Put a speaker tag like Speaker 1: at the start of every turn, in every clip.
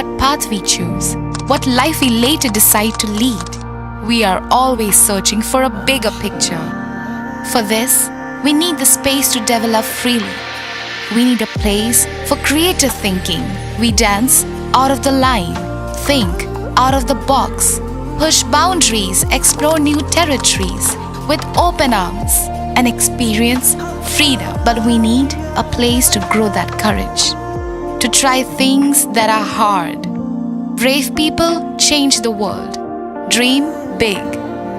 Speaker 1: what path we choose, what life we later decide to lead. We are always searching for a bigger picture. For this, we need the space to develop freely. We need a place for creative thinking. We dance out of the line, think out of the box, push boundaries, explore new territories with open arms and experience freedom. But we need a place to grow that courage, to try things that are hard. Brave people change the world. Dream big.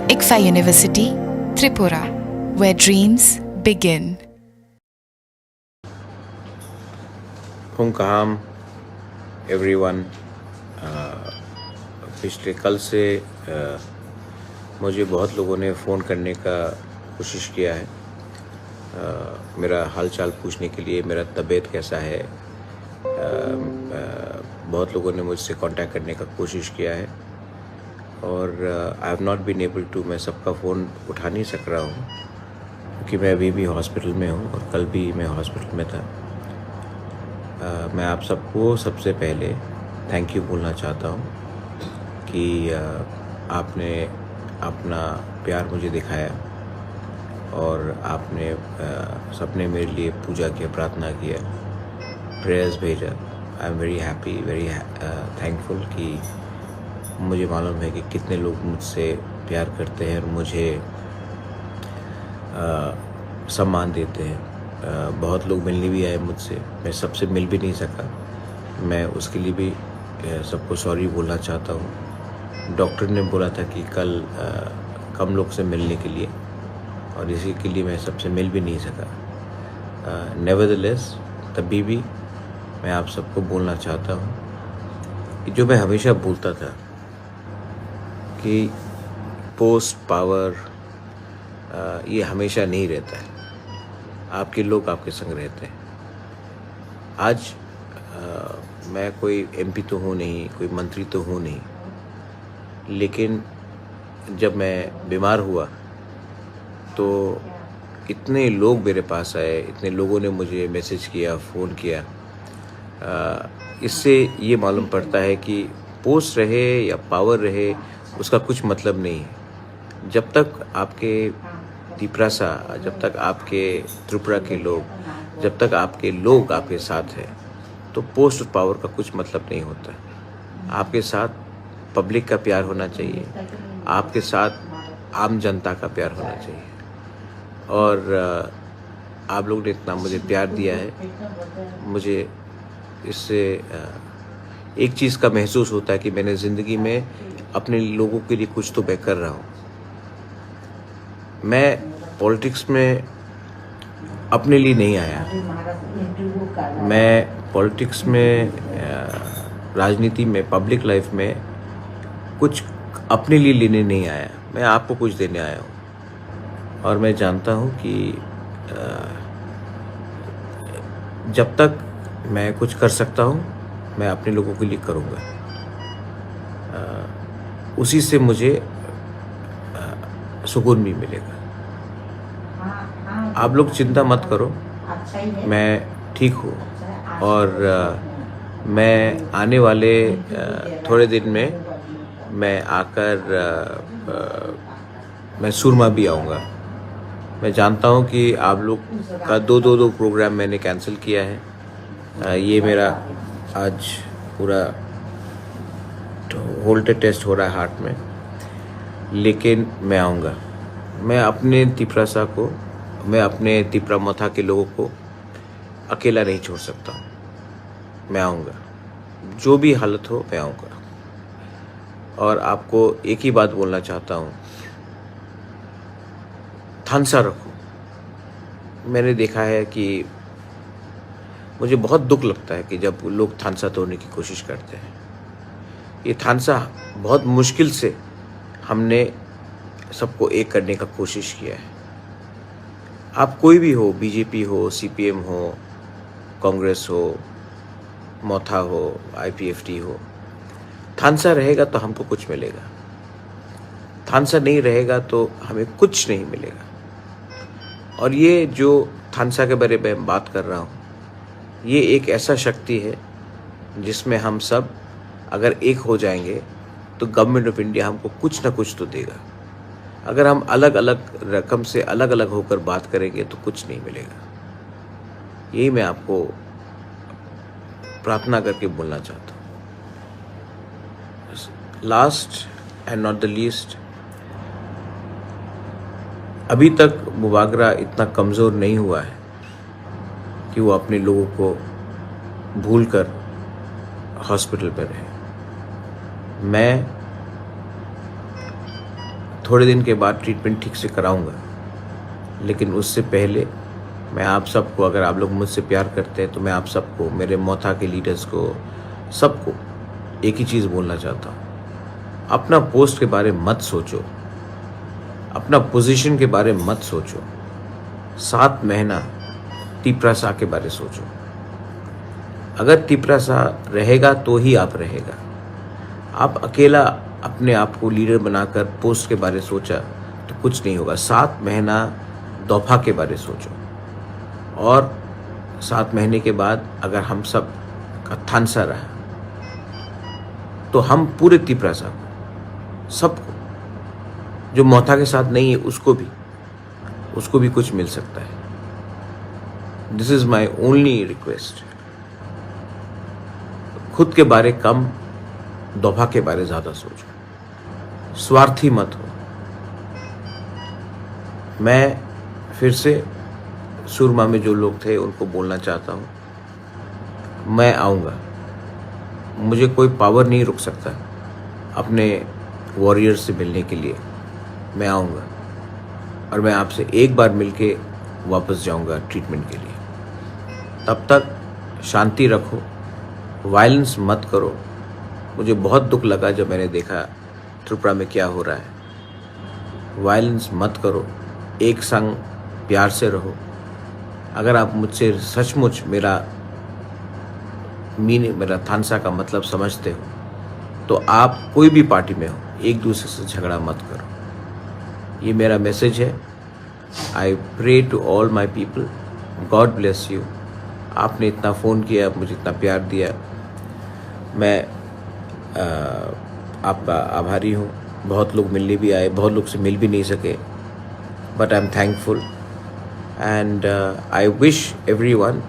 Speaker 1: ICFA University, Tripura, where dreams begin.
Speaker 2: Hunkaham everyone. पिछले कल से मुझे बहुत लोगों ने phone करने का कोशिश किया है, मेरा हालचाल पूछने के लिए, मेरा तबीयत कैसा है। बहुत लोगों ने मुझसे कांटेक्ट करने का कोशिश किया है और I have not been able to, मैं सबका फ़ोन उठा नहीं सक रहा हूँ क्योंकि मैं अभी भी हॉस्पिटल में हूँ और कल भी मैं हॉस्पिटल में था। मैं आप सबको सबसे पहले थैंक यू बोलना चाहता हूँ कि आपने अपना प्यार मुझे दिखाया और आपने सबने मेरे लिए पूजा किया, प्रार्थना किया, प्रेयर्स भेजा। I am very happy, very thankful कि मुझे मालूम है कि कितने लोग मुझसे प्यार करते हैं और मुझे सम्मान देते हैं। बहुत लोग मिलने भी आए मुझसे, मैं सबसे मिल भी नहीं सका, मैं उसके लिए भी सबको सॉरी बोलना चाहता हूँ। डॉक्टर ने बोला था कि कल कम लोग से मिलने के लिए और इसी के लिए मैं सबसे मिल भी नहीं सका। नेवरदलेस तभी भी मैं आप सबको बोलना चाहता हूँ कि जो मैं हमेशा बोलता था कि पोस्ट पावर ये हमेशा नहीं रहता है, आपके लोग आपके संग रहते हैं। आज मैं कोई एमपी तो हूँ नहीं, कोई मंत्री तो हूँ नहीं, लेकिन जब मैं बीमार हुआ तो इतने लोग मेरे पास आए, इतने लोगों ने मुझे मैसेज किया, फ़ोन किया। इससे ये मालूम पड़ता है कि पोस्ट रहे या पावर रहे उसका कुछ मतलब नहीं है। जब तक आपके तिपरासा, जब तक आपके त्रिपुरा के लोग, जब तक आपके लोग आपके साथ हैं तो पोस्ट और पावर का कुछ मतलब नहीं होता। आपके साथ पब्लिक का प्यार होना चाहिए, आपके साथ आम जनता का प्यार होना चाहिए। और आप लोग ने इतना मुझे प्यार दिया है, मुझे इससे एक चीज़ का महसूस होता है कि मैंने ज़िंदगी में अपने लोगों के लिए कुछ तो मैं कर रहा हूँ। मैं पॉलिटिक्स में अपने लिए नहीं आया, मैं पॉलिटिक्स में, राजनीति में, पब्लिक लाइफ में कुछ अपने लिए लेने नहीं आया, मैं आपको कुछ देने आया हूँ। और मैं जानता हूँ कि जब तक मैं कुछ कर सकता हूँ मैं अपने लोगों के लिए करूँगा। उसी से मुझे सुकून भी मिलेगा। आप लोग चिंता मत करो, मैं ठीक हूँ और मैं आने वाले थोड़े दिन में मैं आकर मैं सुरमा भी आऊँगा। मैं जानता हूँ कि आप लोग का दो प्रोग्राम मैंने कैंसिल किया है। ये मेरा आज पूरा होल्टर टेस्ट हो रहा है हार्ट में, लेकिन मैं आऊँगा। मैं अपने तिपरासा को, मैं अपने तिपरामथा के लोगों को अकेला नहीं छोड़ सकता। मैं आऊँगा, जो भी हालत हो मैं आऊँगा। और आपको एक ही बात बोलना चाहता हूँ, थानसा रखो। मैंने देखा है कि मुझे बहुत दुख लगता है कि जब लोग थानसा तोड़ने की कोशिश करते हैं। ये थानसा बहुत मुश्किल से हमने सबको एक करने का कोशिश किया है। आप कोई भी हो, बीजेपी हो, सीपीएम हो, कांग्रेस हो, मोथा हो, आईपीएफटी हो, थानसा रहेगा तो हमको कुछ मिलेगा, थानसा नहीं रहेगा तो हमें कुछ नहीं मिलेगा। और ये जो थानसा के बारे में बात कर रहा हूँ, ये एक ऐसा शक्ति है जिसमें हम सब अगर एक हो जाएंगे तो गवर्नमेंट ऑफ इंडिया हमको कुछ ना कुछ तो देगा। अगर हम अलग अलग रकम से अलग अलग होकर बात करेंगे तो कुछ नहीं मिलेगा। यही मैं आपको प्रार्थना करके बोलना चाहता हूँ। Last and not the least, अभी तक मुबागरा इतना कमज़ोर नहीं हुआ है कि वो अपने लोगों को भूलकर हॉस्पिटल पर रहे। मैं थोड़े दिन के बाद ट्रीटमेंट ठीक से कराऊंगा, लेकिन उससे पहले मैं आप सबको, अगर आप लोग मुझसे प्यार करते हैं तो मैं आप सबको, मेरे मोथा के लीडर्स को, सबको एक ही चीज़ बोलना चाहता हूँ। अपना पोस्ट के बारे में मत सोचो, अपना पोजीशन के बारे में मत सोचो। 7 महीना तिपरासा के बारे सोचो। अगर तिपरासा रहेगा तो ही आप रहेगा। आप अकेला अपने आप को लीडर बनाकर पोस्ट के बारे सोचा तो कुछ नहीं होगा। 7 महीना दौफा के बारे सोचो, और 7 महीने के बाद अगर हम सब का थानसा रहा तो हम पूरे तिपरासा को, सबको, जो मोथा के साथ नहीं है उसको भी कुछ मिल सकता है। This is my only request. खुद के बारे कम, दौफा के बारे ज़्यादा सोचो, स्वार्थी मत हो। मैं फिर से सुरमा में जो लोग थे उनको बोलना चाहता हूँ, मैं आऊँगा। मुझे कोई पावर नहीं रुक सकता अपने वॉरियर से मिलने के लिए। मैं आऊँगा और मैं आपसे एक बार मिलके वापस जाऊँगा ट्रीटमेंट के लिए। तब तक शांति रखो, वायलेंस मत करो। मुझे बहुत दुख लगा जब मैंने देखा त्रिपुरा में क्या हो रहा है। वायलेंस मत करो, एक संग प्यार से रहो। अगर आप मुझसे सचमुच मेरा थानसा का मतलब समझते हो तो आप कोई भी पार्टी में हो, एक दूसरे से झगड़ा मत करो। ये मेरा मैसेज है। I pray to all my people, God bless you. आपने इतना फ़ोन किया, मुझे इतना प्यार दिया, मैं आपका आभारी हूँ। बहुत लोग मिलने भी आए, बहुत लोग से मिल भी नहीं सके, but I am thankful and I wish everyone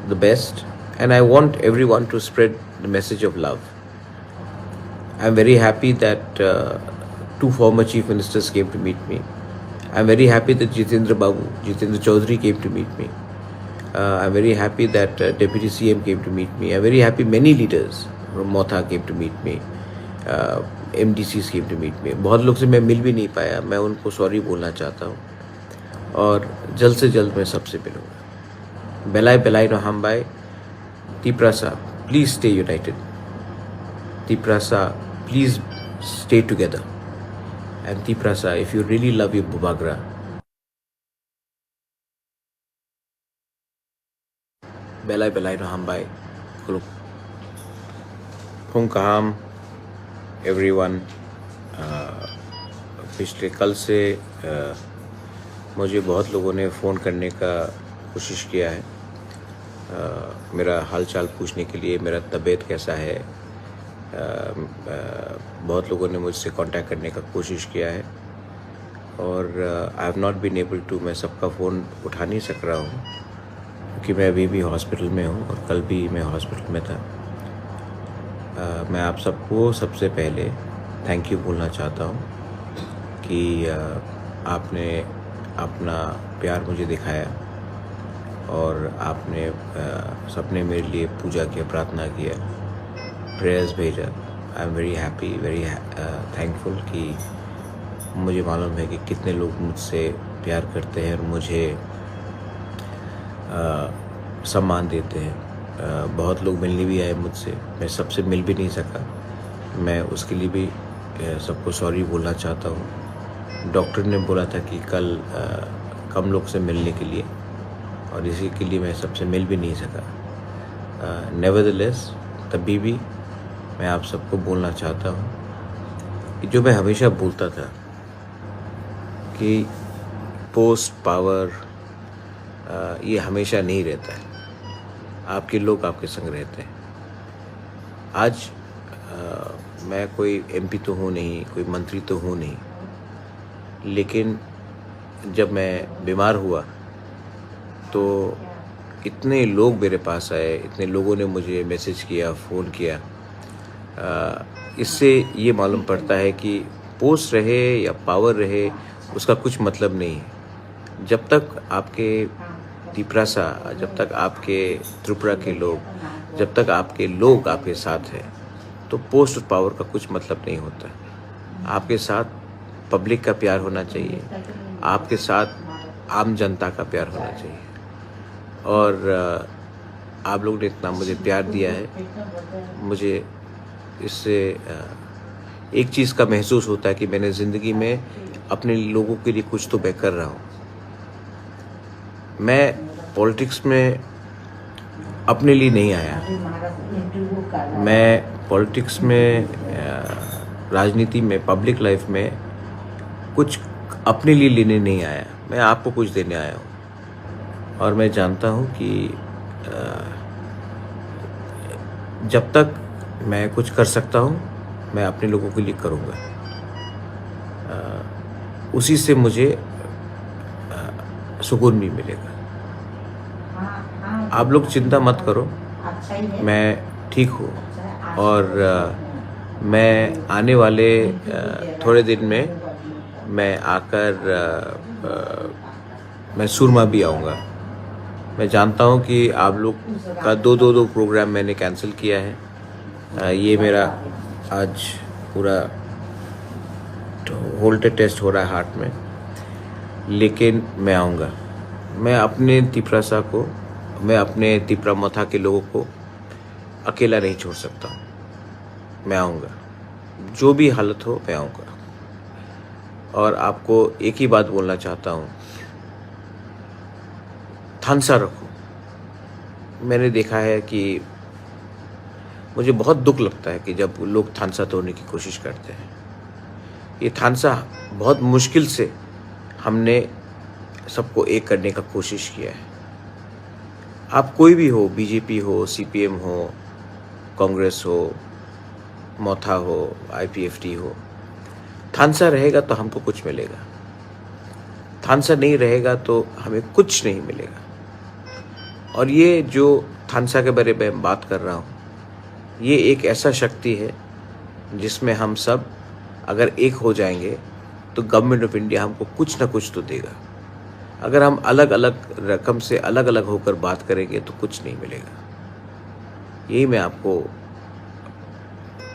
Speaker 2: the best, and I want everyone to spread the message of love. I'm very happy that 2 former chief ministers came to meet me. I'm very happy that Jitendra Chaudhary came to meet me. I'm very happy that Deputy CM came to meet me. I'm very happy many leaders from Motha came to meet me. MDCs came to meet me. बहुत लोग से मैं मिल भी नहीं पाया, मैं उनको sorry बोलना चाहता हूँ और जल्द से जल्द मैं सबसे मिलूँगा। Belai Belai no Hambai, Tiprasa, please stay united. Tiprasa, please stay together. And Tiprasa, if you really love your Bubagra, Belai Belai no Hambai, Khung Kaham, everyone. पिछले कल से मुझे बहुत लोगों ने फ़ोन करने का कोशिश किया है, मेरा हालचाल पूछने के लिए, मेरा तबीयत कैसा है। बहुत लोगों ने मुझसे कांटेक्ट करने का कोशिश किया है और I have not been able to, मैं सबका फ़ोन उठा नहीं सक रहा हूँ क्योंकि मैं अभी भी हॉस्पिटल में हूँ और कल भी मैं हॉस्पिटल में था। मैं आप सबको सबसे पहले थैंक यू बोलना चाहता हूँ कि आपने अपना प्यार मुझे दिखाया और आपने सबने मेरे लिए पूजा किया, प्रार्थना किया, प्रेयर्स भेजा। I am very happy, very thankful कि मुझे मालूम है कि कितने लोग मुझसे प्यार करते हैं और मुझे सम्मान देते हैं। बहुत लोग मिलने भी आए मुझसे, मैं सबसे मिल भी नहीं सका। मैं उसके लिए भी सबको सॉरी बोलना चाहता हूँ। डॉक्टर ने बोला था कि कल कम लोग से मिलने के लिए, और इसी के लिए मैं सबसे मिल भी नहीं सका। नेवरदलेस, तभी भी मैं आप सबको बोलना चाहता हूँ कि जो मैं हमेशा बोलता था कि पोस्ट पावर ये हमेशा नहीं रहता है। आपके लोग आपके संग रहते हैं। आज मैं कोई एमपी तो हूँ नहीं, कोई मंत्री तो हूँ नहीं, लेकिन जब मैं बीमार हुआ तो इतने लोग मेरे पास आए, इतने लोगों ने मुझे मैसेज किया, फ़ोन किया। इससे ये मालूम पड़ता है कि पोस्ट रहे या पावर रहे, उसका कुछ मतलब नहीं है। जब तक आपके तिपरासा, जब तक आपके त्रिपुरा के लोग, जब तक आपके लोग आपके साथ हैं, तो पोस्ट और पावर का कुछ मतलब नहीं होता। आपके साथ पब्लिक का प्यार होना चाहिए, आपके साथ आम जनता का प्यार होना चाहिए। और आप लोग ने इतना मुझे प्यार दिया है, मुझे इससे एक चीज़ का महसूस होता है कि मैंने ज़िंदगी में अपने लोगों के लिए कुछ तो मैं कर रहा हूँ। मैं पॉलिटिक्स में अपने लिए नहीं आया, मैं पॉलिटिक्स में, राजनीति में, पब्लिक लाइफ में कुछ अपने लिए लेने नहीं आया, मैं आपको कुछ देने आया हूँ। और मैं जानता हूँ कि जब तक मैं कुछ कर सकता हूँ, मैं अपने लोगों के लिए करूँगा। उसी से मुझे सुकून भी मिलेगा। आप लोग चिंता मत करो, मैं ठीक हूँ। और मैं आने वाले थोड़े दिन में मैं आकर मैं सुरमा भी आऊँगा। मैं जानता हूँ कि आप लोग का दो प्रोग्राम मैंने कैंसिल किया है। ये मेरा आज पूरा होल्टर टेस्ट हो रहा है हार्ट में, लेकिन मैं आऊँगा। मैं अपने तिपरासा को, मैं अपने तिपरामथा के लोगों को अकेला नहीं छोड़ सकता हूँ। मैं आऊँगा, जो भी हालत हो मैं आऊँगा। और आपको एक ही बात बोलना चाहता हूँ, थानसा रखो। मैंने देखा है कि मुझे बहुत दुख लगता है कि जब लोग थानसा तोड़ने की कोशिश करते हैं। ये थानसा बहुत मुश्किल से हमने सबको एक करने का कोशिश किया है। आप कोई भी हो, बीजेपी हो, सीपीएम हो, कांग्रेस हो, मोथा हो, आईपीएफटी हो, थानसा रहेगा तो हमको कुछ मिलेगा। थानसा नहीं रहेगा तो हमें कुछ नहीं मिलेगा। और ये जो थानसा के बारे में बात कर रहा हूँ, ये एक ऐसा शक्ति है जिसमें हम सब अगर एक हो जाएंगे तो गवर्नमेंट ऑफ इंडिया हमको कुछ ना कुछ तो देगा। अगर हम अलग अलग रकम से अलग अलग होकर बात करेंगे तो कुछ नहीं मिलेगा। यही मैं आपको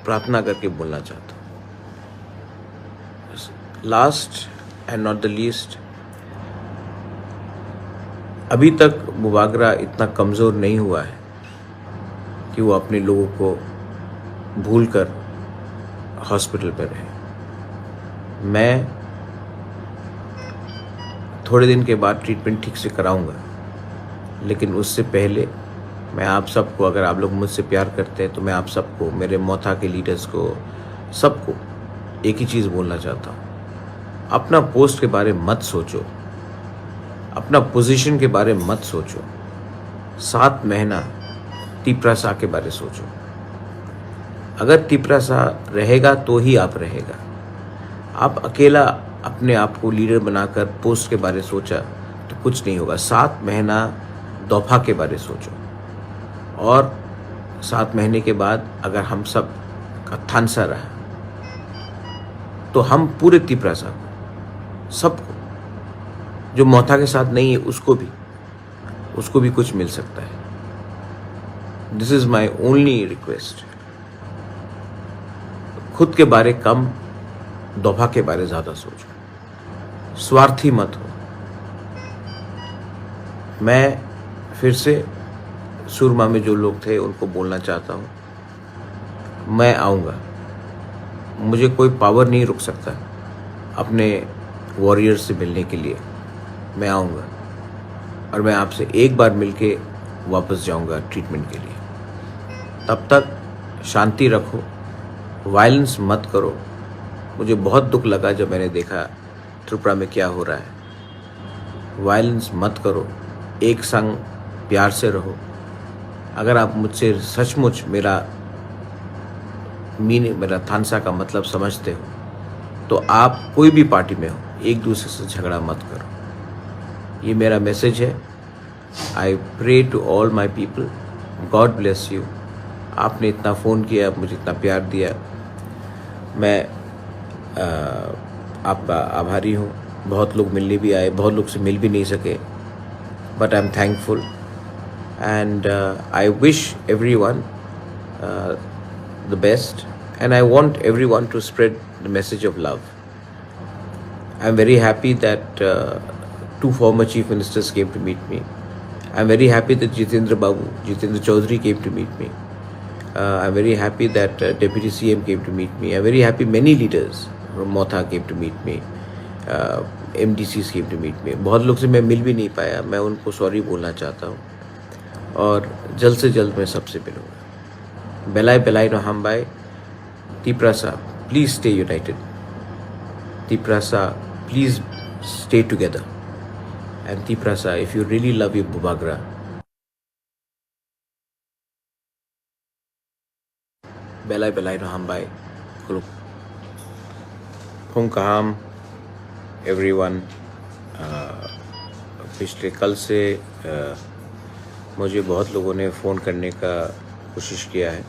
Speaker 2: प्रार्थना करके बोलना चाहता हूँ। Last and not the least, अभी तक मुबागरा इतना कमज़ोर नहीं हुआ है कि वो अपने लोगों को भूलकर हॉस्पिटल पर रहे। मैं थोड़े दिन के बाद ट्रीटमेंट ठीक से कराऊंगा, लेकिन उससे पहले मैं आप सबको, अगर आप लोग मुझसे प्यार करते हैं तो मैं आप सबको, मेरे मोथा के लीडर्स को, सबको एक ही चीज़ बोलना चाहता हूँ। अपना पोस्ट के बारे में मत सोचो, अपना पोजीशन के बारे में मत सोचो। 7 महीना तिपरासा के बारे सोचो। अगर तिपरासा रहेगा तो ही आप रहेगा। आप अकेला अपने आप को लीडर बनाकर पोस्ट के बारे सोचा तो कुछ नहीं होगा। 7 महीना दफा के बारे सोचो। और 7 महीने के बाद अगर हम सब का थानसा रहा तो हम पूरे तिपरासा को, सबको, जो मोथा के साथ नहीं है उसको भी कुछ मिल सकता है। This is my only request. खुद के बारे कम, दफा के बारे ज़्यादा सोचो, स्वार्थी मत हो। मैं फिर से सुरमा में जो लोग थे उनको बोलना चाहता हूँ, मैं आऊँगा। मुझे कोई पावर नहीं रुक सकता अपने वॉरियर से मिलने के लिए। मैं आऊँगा और मैं आपसे एक बार मिलके वापस जाऊँगा ट्रीटमेंट के लिए। तब तक शांति रखो, वायलेंस मत करो। मुझे बहुत दुख लगा जब मैंने देखा त्रिपुरा में क्या हो रहा है। वायलेंस मत करो, एक संग प्यार से रहो। अगर आप मुझसे सचमुच मेरा मीनिंग मेरा थानसा का मतलब समझते हो तो आप कोई भी पार्टी में हो, एक दूसरे से झगड़ा मत करो। ये मेरा मैसेज है। I pray to all my people, God bless you. आपने इतना फ़ोन किया, मुझे इतना प्यार दिया, मैं आपका आभारी हूँ। बहुत लोग मिलने भी आए, बहुत लोग से मिल भी नहीं सके, but I am thankful and I wish every one the best, and I want everyone to spread the message of love. I'm very happy that two former chief ministers came to meet me. I'm very happy that Jitendra Chaudhary came to meet me. I'm very happy that Deputy CM came to meet me. I'm very happy many leaders from Motha came to meet me. MDCs came to meet me. बहुत लोग से मैं मिल भी नहीं पाया, मैं उनको sorry बोलना चाहता हूँ और जल्द से जल्द मैं सबसे मिलूँगा। Belai Belai no Hambai, Tiprasa, please stay united. Tiprasa, please stay together. And Tiprasa, if you really love your Bubagra, Belai Belai no Hambai, Hung Kaham, everyone. पिछले कल से मुझे बहुत लोगों ने फ़ोन करने का कोशिश किया है,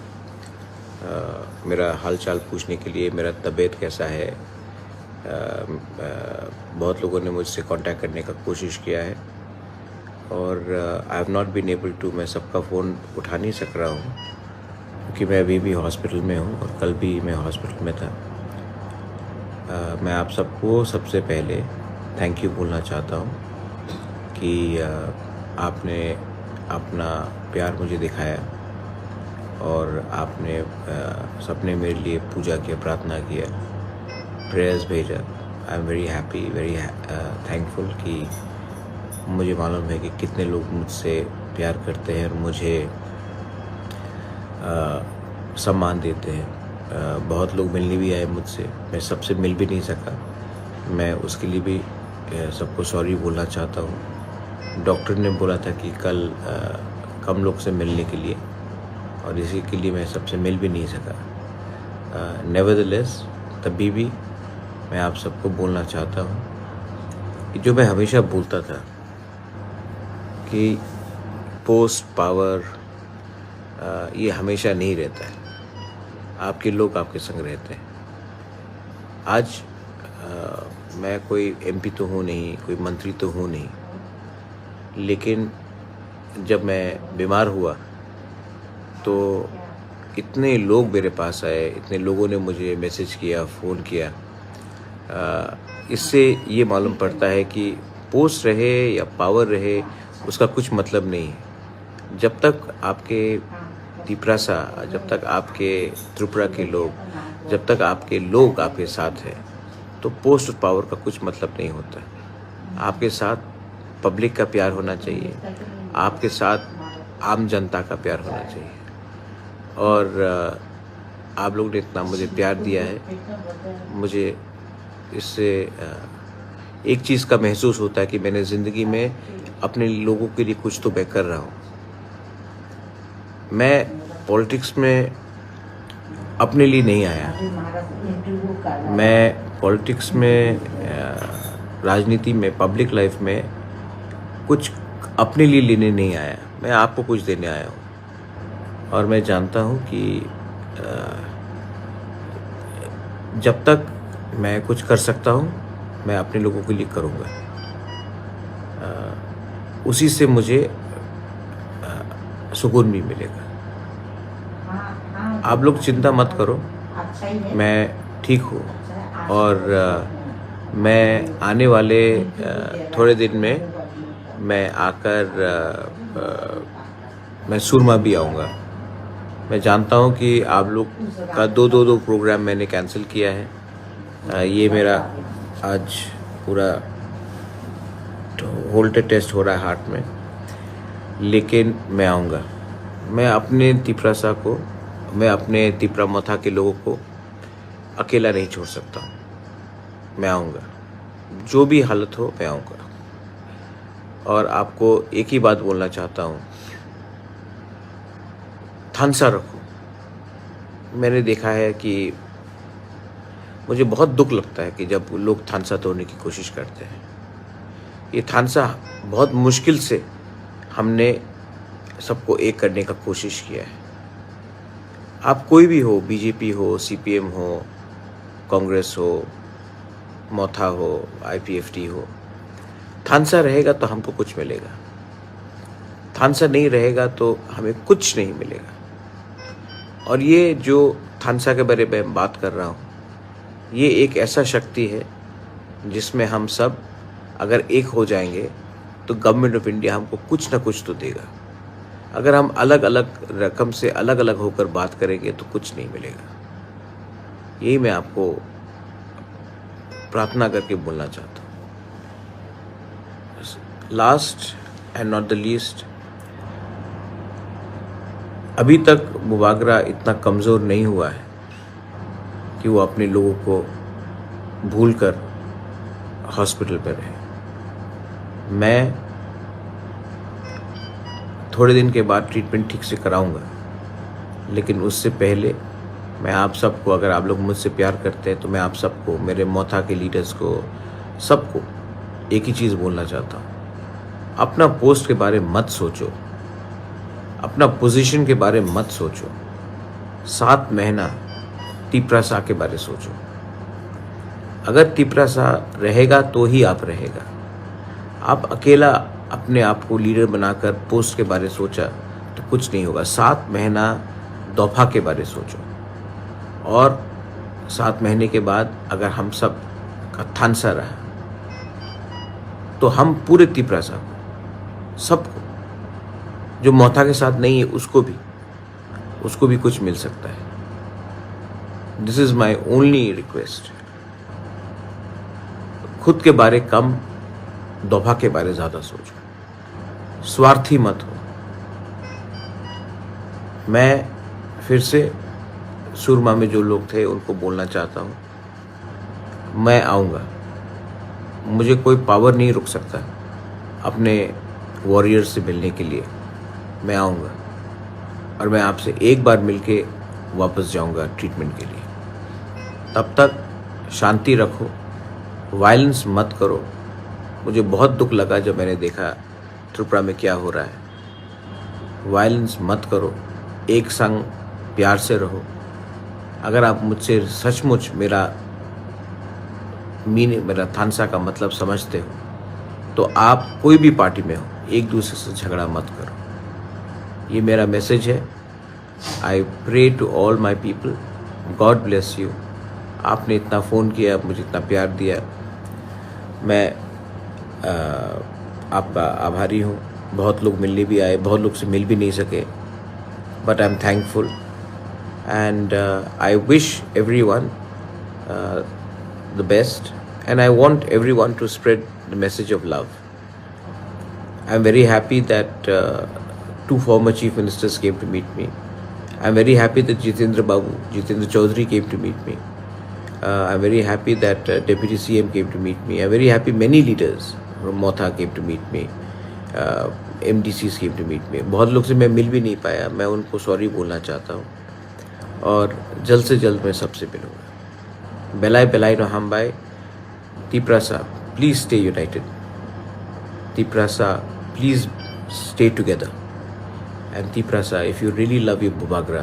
Speaker 2: मेरा हालचाल पूछने के लिए, मेरा तबीयत कैसा है। बहुत लोगों ने मुझसे कांटेक्ट करने का कोशिश किया है और I have not been able to, मैं सबका फ़ोन उठा नहीं सक रहा हूँ क्योंकि मैं अभी भी हॉस्पिटल में हूँ और कल भी मैं हॉस्पिटल में था। मैं आप सबको सबसे पहले थैंक यू बोलना चाहता हूँ कि आपने अपना प्यार मुझे दिखाया और आपने सबने मेरे लिए पूजा किया, प्रार्थना किया, प्रेयर्स भेजा। I am very happy, very thankful कि मुझे मालूम है कि कितने लोग मुझसे प्यार करते हैं और मुझे सम्मान देते हैं। बहुत लोग मिलने भी आए मुझसे, मैं सबसे मिल भी नहीं सका, मैं उसके लिए भी सबको सॉरी बोलना चाहता हूँ। डॉक्टर ने बोला था कि कल कम लोग से मिलने के लिए और इसी के लिए मैं सबसे मिल भी नहीं सका। नेवरदलेस तभी भी मैं आप सबको बोलना चाहता हूँ कि जो मैं हमेशा बोलता था कि पोस्ट पावर ये हमेशा नहीं रहता है, आपके लोग आपके संग रहते हैं। आज मैं कोई एमपी तो हूँ नहीं, कोई मंत्री तो हूँ नहीं, लेकिन जब मैं बीमार हुआ तो इतने लोग मेरे पास आए, इतने लोगों ने मुझे मैसेज किया, फ़ोन किया। इससे ये मालूम पड़ता है कि पोस्ट रहे या पावर रहे उसका कुछ मतलब नहीं है। जब तक आपके तिपरासा, जब तक आपके त्रिपुरा के लोग, जब तक आपके लोग आपके साथ हैं तो पोस्ट और पावर का कुछ मतलब नहीं होता। आपके साथ पब्लिक का प्यार होना चाहिए, आपके साथ आम जनता का प्यार होना चाहिए। और आप लोग ने इतना मुझे प्यार दिया है, मुझे इससे एक चीज़ का महसूस होता है कि मैंने ज़िंदगी में अपने लोगों के लिए कुछ तो मैं कर रहा हूँ। मैं पॉलिटिक्स में अपने लिए नहीं आया, मैं पॉलिटिक्स में, राजनीति में, पब्लिक लाइफ में कुछ अपने लिए लेने नहीं आया, मैं आपको कुछ देने आया हूँ। और मैं जानता हूँ कि जब तक मैं कुछ कर सकता हूँ मैं अपने लोगों के लिए करूँगा। उसी से मुझे सुकून भी मिलेगा। आप लोग चिंता मत करो, मैं ठीक हूँ और मैं आने वाले थोड़े दिन में मैं आकर मैं सुरमा भी आऊँगा। मैं जानता हूँ कि आप लोग का दो प्रोग्राम मैंने कैंसिल किया है। ये मेरा आज पूरा होल्टर टेस्ट हो रहा है हार्ट में, लेकिन मैं आऊँगा। मैं अपने तिपरासा को, मैं अपने तिपरा मोथा के लोगों को अकेला नहीं छोड़ सकता हूँ। मैं आऊँगा, जो भी हालत हो मैं आऊँगा। और आपको एक ही बात बोलना चाहता हूँ, थानसा रखो, मैंने देखा है कि मुझे बहुत दुख लगता है कि जब लोग थानसा तोड़ने की कोशिश करते हैं। ये थानसा बहुत मुश्किल से हमने सबको एक करने का कोशिश किया है। आप कोई भी हो, बीजेपी हो, सीपीएम हो, कांग्रेस हो, मोथा हो, आईपीएफटी हो, थानसा रहेगा तो हमको कुछ मिलेगा। थानसा नहीं रहेगा तो हमें कुछ नहीं मिलेगा। और ये जो थानसा के बारे में बात कर रहा हूँ, ये एक ऐसा शक्ति है जिसमें हम सब अगर एक हो जाएंगे तो गवर्नमेंट ऑफ इंडिया हमको कुछ ना कुछ तो देगा। अगर हम अलग अलग रकम से अलग अलग होकर बात करेंगे तो कुछ नहीं मिलेगा। यही मैं आपको प्रार्थना करके बोलना चाहता हूँ। Last and not the least, अभी तक मुबागरा इतना कमज़ोर नहीं हुआ है कि वो अपने लोगों को भूलकर हॉस्पिटल पर रहे। मैं थोड़े दिन के बाद ट्रीटमेंट ठीक से कराऊंगा, लेकिन उससे पहले मैं आप सबको, अगर आप लोग मुझसे प्यार करते हैं तो मैं आप सबको, मेरे मोथा के लीडर्स को, सबको एक ही चीज़ बोलना चाहता हूँ। अपना पोस्ट के बारे में मत सोचो, अपना पोजीशन के बारे में मत सोचो। 7 महीना तिपरासा के बारे सोचो। अगर तिपरासा रहेगा तो ही आप रहेगा। आप अकेला अपने आप को लीडर बनाकर पोस्ट के बारे सोचा तो कुछ नहीं होगा। 7 महीना दौफा के बारे सोचो, और 7 महीने के बाद अगर हम सब का थानसा रहा तो हम पूरे तिपरासा को, सबको, जो मोथा के साथ नहीं है उसको भी कुछ मिल सकता है। This is my only request. खुद के बारे कम, दौफा के बारे ज़्यादा सोचो, स्वार्थी मत हो। मैं फिर से सुरमा में जो लोग थे उनको बोलना चाहता हूँ, मैं आऊँगा। मुझे कोई पावर नहीं रुक सकता अपने वॉरियर्स से मिलने के लिए। मैं आऊँगा और मैं आपसे एक बार मिलके वापस जाऊँगा ट्रीटमेंट के लिए। तब तक शांति रखो, वायलेंस मत करो। मुझे बहुत दुख लगा जब मैंने देखा त्रिपुरा में क्या हो रहा है। वायलेंस मत करो, एक संग प्यार से रहो। अगर आप मुझसे सचमुच मेरा थानसा का मतलब समझते हो तो आप कोई भी पार्टी में हो, एक दूसरे से झगड़ा मत करो। ये मेरा मैसेज है। I pray to all my people, God bless you. आपने इतना फ़ोन किया, मुझे इतना प्यार दिया, मैं आपका आभारी हूँ। बहुत लोग मिलने भी आए, बहुत लोग से मिल भी नहीं सके, but I am thankful and I wish everyone the best, and I want everyone to spread the message of love. I'm very happy that 2 former chief ministers came to meet me. I'm very happy that Jitendra Chaudhary came to meet me. I'm very happy that Deputy CM came to meet me. I'm very happy many leaders from Motha came to meet me. MDCs came to meet me. बहुत लोग से मैं मिल भी नहीं पाया, मैं उनको sorry बोलना चाहता हूँ और जल्द से जल्द मैं सबसे मिलूँगा। बेलाई बेलाई नो हम बाय Tiprasa, please stay united. Tiprasa, please stay together. And Tiprasa, if you really love your Bubagra,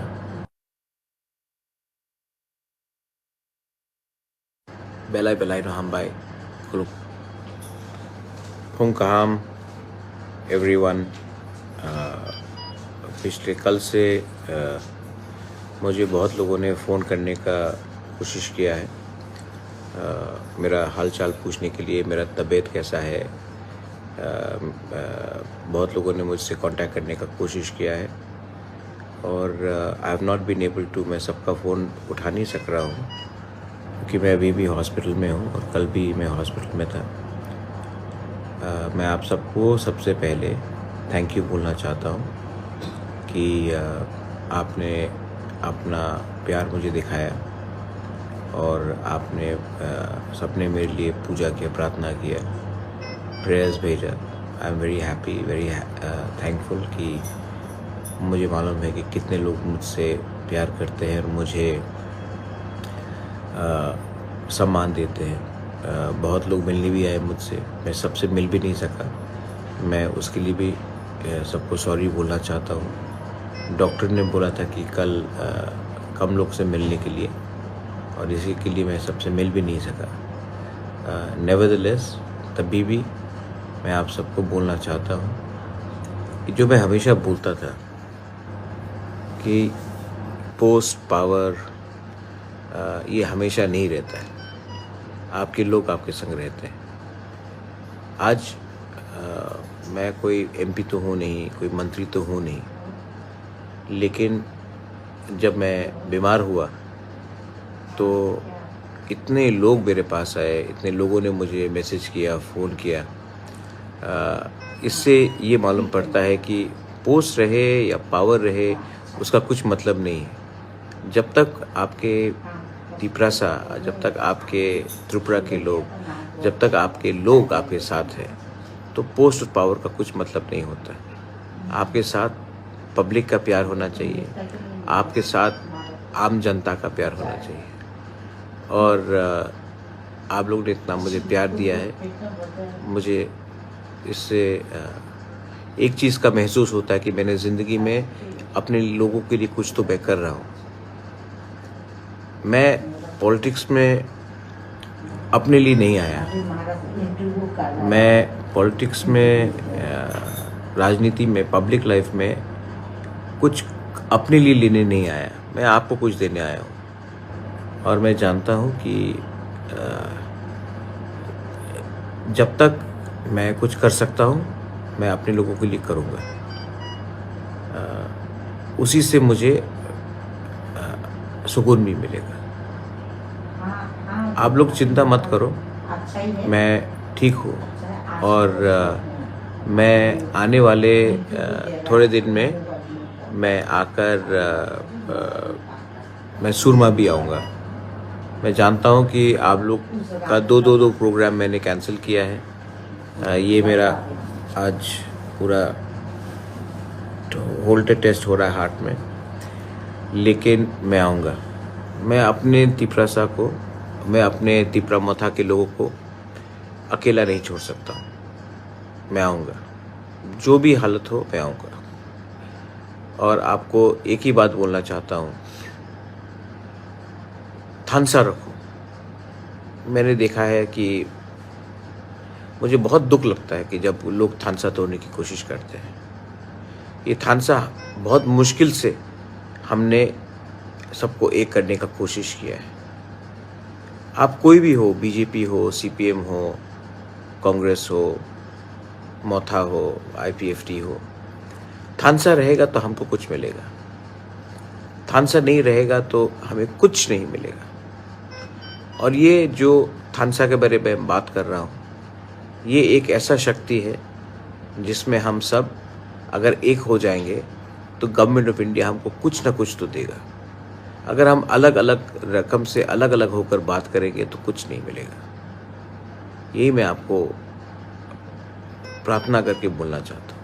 Speaker 2: बेलाई बेलाई नो हम बाय हुंकाम एवरीवन। पिछले कल से मुझे बहुत लोगों ने फ़ोन करने का कोशिश किया है, मेरा हाल चाल पूछने के लिए, मेरा तबीयत कैसा है। बहुत लोगों ने मुझसे कांटेक्ट करने का कोशिश किया है और I have not been able to, मैं सबका फ़ोन उठा नहीं सक रहा हूँ क्योंकि मैं अभी भी हॉस्पिटल में हूँ और कल भी मैं हॉस्पिटल में था। मैं आप सबको सबसे पहले थैंक यू बोलना चाहता हूँ कि आपने अपना प्यार मुझे दिखाया और आपने सबने मेरे लिए पूजा किया, प्रार्थना किया, प्रेयर्स भेजा। I am very happy, very thankful कि मुझे मालूम है कि कितने लोग मुझसे प्यार करते हैं और मुझे सम्मान देते हैं। बहुत लोग मिलने भी आए मुझसे, मैं सबसे मिल भी नहीं सका। मैं उसके लिए भी सबको सॉरी बोलना चाहता हूँ। डॉक्टर ने बोला था कि कल कम लोग से मिलने के लिए, और इसी के लिए मैं सबसे मिल भी नहीं सका। नेवरदलेस तभी भी मैं आप सबको बोलना चाहता हूँ कि जो मैं हमेशा बोलता था कि पोस्ट पावर ये हमेशा नहीं रहता है। आपके लोग आपके संग रहते हैं। आज मैं कोई एमपी तो हूँ नहीं, कोई मंत्री तो हूँ नहीं, लेकिन जब मैं बीमार हुआ तो इतने लोग मेरे पास आए, इतने लोगों ने मुझे मैसेज किया, फ़ोन किया। इससे ये मालूम पड़ता है कि पोस्ट रहे या पावर रहे, उसका कुछ मतलब नहीं है। जब तक आपके तिपरासा, जब तक आपके त्रिपुरा के लोग, जब तक आपके लोग आपके साथ हैं, तो पोस्ट और पावर का कुछ मतलब नहीं होता। आपके साथ पब्लिक का प्यार होना चाहिए, आपके साथ आम जनता का प्यार होना चाहिए। और आप लोगों ने इतना मुझे प्यार दिया है, मुझे इससे एक चीज़ का महसूस होता है कि मैंने ज़िंदगी में अपने लोगों के लिए कुछ तो मैं कर रहा हूँ। मैं पॉलिटिक्स में अपने लिए नहीं आया, मैं पॉलिटिक्स में, राजनीति में, पब्लिक लाइफ में कुछ अपने लिए लेने नहीं आया। मैं आपको कुछ देने आया हूँ। और मैं जानता हूँ कि जब तक मैं कुछ कर सकता हूँ, मैं अपने लोगों के लिए करूँगा। उसी से मुझे सुकून भी मिलेगा। आप लोग चिंता मत करो, मैं ठीक हूँ। और मैं आने वाले थोड़े दिन में मैं आकर मैं सुरमा भी आऊँगा। मैं जानता हूँ कि आप लोग का दो प्रोग्राम मैंने कैंसिल किया है। ये मेरा आज पूरा होल्टेड टेस्ट हो रहा है हार्ट में, लेकिन मैं आऊँगा। मैं अपने तिपरासा को, मैं अपने तिपरा मथा के लोगों को अकेला नहीं छोड़ सकता। मैं आऊँगा, जो भी हालत हो मैं आऊँगा। और आपको एक ही बात बोलना चाहता हूँ, थानसा रखो। मैंने देखा है कि मुझे बहुत दुख लगता है कि जब लोग थानसा तोड़ने की कोशिश करते हैं। ये थानसा बहुत मुश्किल से हमने सबको एक करने का कोशिश किया है। आप कोई भी हो, बीजेपी हो, सीपीएम हो, कांग्रेस हो, मोथा हो, आईपीएफटी हो, थानसा रहेगा तो हमको कुछ मिलेगा। थानसा नहीं रहेगा तो हमें कुछ नहीं मिलेगा। और ये जो थानसा के बारे में बात कर रहा हूँ, ये एक ऐसा शक्ति है जिसमें हम सब अगर एक हो जाएंगे तो गवर्नमेंट ऑफ इंडिया हमको कुछ ना कुछ तो देगा। अगर हम अलग अलग रकम से अलग अलग होकर बात करेंगे तो कुछ नहीं मिलेगा। यही मैं आपको प्रार्थना करके बोलना चाहता हूँ।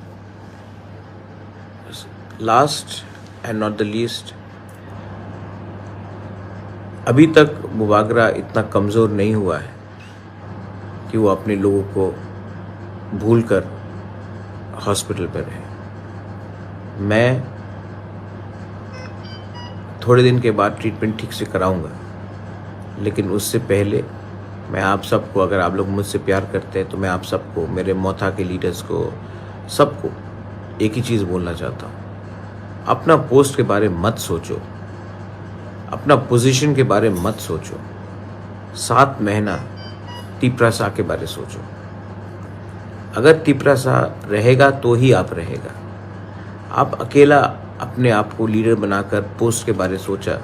Speaker 2: Last and not the least, अभी तक मुबागरा इतना कमज़ोर नहीं हुआ है कि वो अपने लोगों को भूलकर हॉस्पिटल पर रहे। मैं थोड़े दिन के बाद ट्रीटमेंट ठीक से कराऊंगा, लेकिन उससे पहले मैं आप सबको, अगर आप लोग मुझसे प्यार करते हैं तो मैं आप सबको, मेरे मोथा के लीडर्स को, सबको एक ही चीज़ बोलना चाहता हूँ। अपना पोस्ट के बारे में मत सोचो, अपना पोजीशन के बारे में मत सोचो। 7 महीना तिपरासा के बारे सोचो। अगर तिपरासा रहेगा तो ही आप रहेगा। आप अकेला अपने आप को लीडर बनाकर पोस्ट के बारे सोचा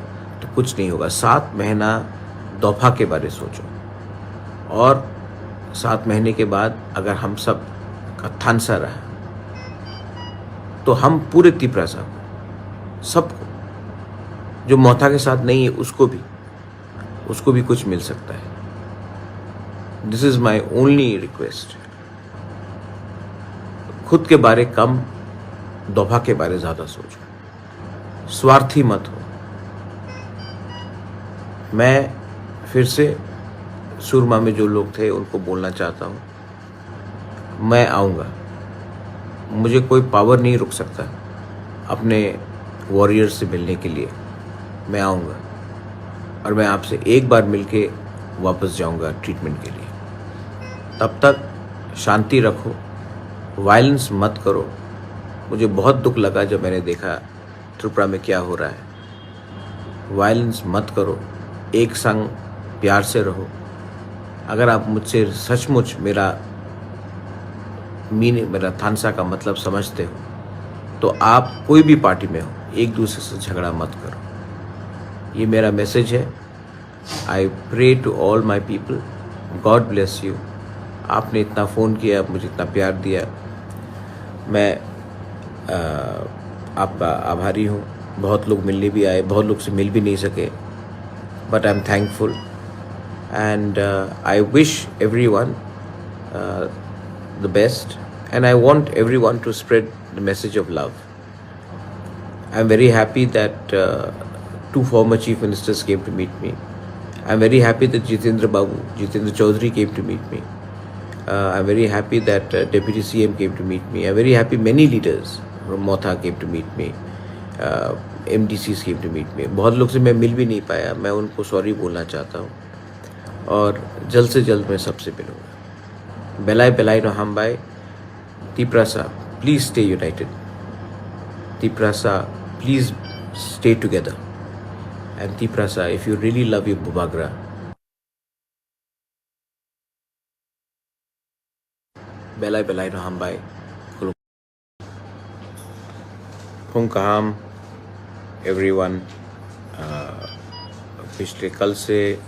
Speaker 2: तो कुछ नहीं होगा। 7 महीना दौफा के बारे सोचो, और 7 महीने के बाद अगर हम सब का थानसा रहा तो हम पूरे तिपरासा को, सबको, जो मोथा के साथ नहीं है उसको भी कुछ मिल सकता है। This is my only request. खुद के बारे कम, दौफा के बारे ज़्यादा सोचो। स्वार्थी मत हो। मैं फिर से सुरमा में जो लोग थे उनको बोलना चाहता हूँ, मैं आऊँगा। मुझे कोई पावर नहीं रुक सकता अपने वॉरियर से मिलने के लिए। मैं आऊँगा और मैं आपसे एक बार मिलके वापस जाऊँगा ट्रीटमेंट के लिए। तब तक शांति रखो, वायलेंस मत करो। मुझे बहुत दुख लगा जब मैंने देखा त्रिपुरा में क्या हो रहा है। वायलेंस मत करो, एक संग प्यार से रहो। अगर आप मुझसे सचमुच मेरा थानसा का मतलब समझते हो तो आप कोई भी पार्टी में हो, एक दूसरे से झगड़ा मत करो। ये मेरा मैसेज है। I pray to all my people, God bless you. आपने इतना फ़ोन किया, मुझे इतना प्यार दिया, मैं आपका आभारी हूँ। बहुत लोग मिलने भी आए, बहुत लोग से मिल भी नहीं सके, but I am thankful and I wish everyone the best, and I want everyone to spread the message of love. I'm very happy that two former chief ministers came to meet me. I'm very happy that Jitendra Chaudhary came to meet me. I'm very happy that Deputy CM came to meet me. I'm very happy many leaders from Motha came to meet me. MDCs came to meet me. बहुत लोग से मैं मिल भी नहीं पाया, मैं उनको sorry बोलना चाहता हूँ और जल्द से जल्द मैं सबसे मिलूँगा। बेलाई नो हम bye Tiprasa, please stay united. Tiprasa, please stay together. And Tiprasa, if you really love your Bubagra, Belai no Hambai, Hung Kaham, everyone. पिछले कल से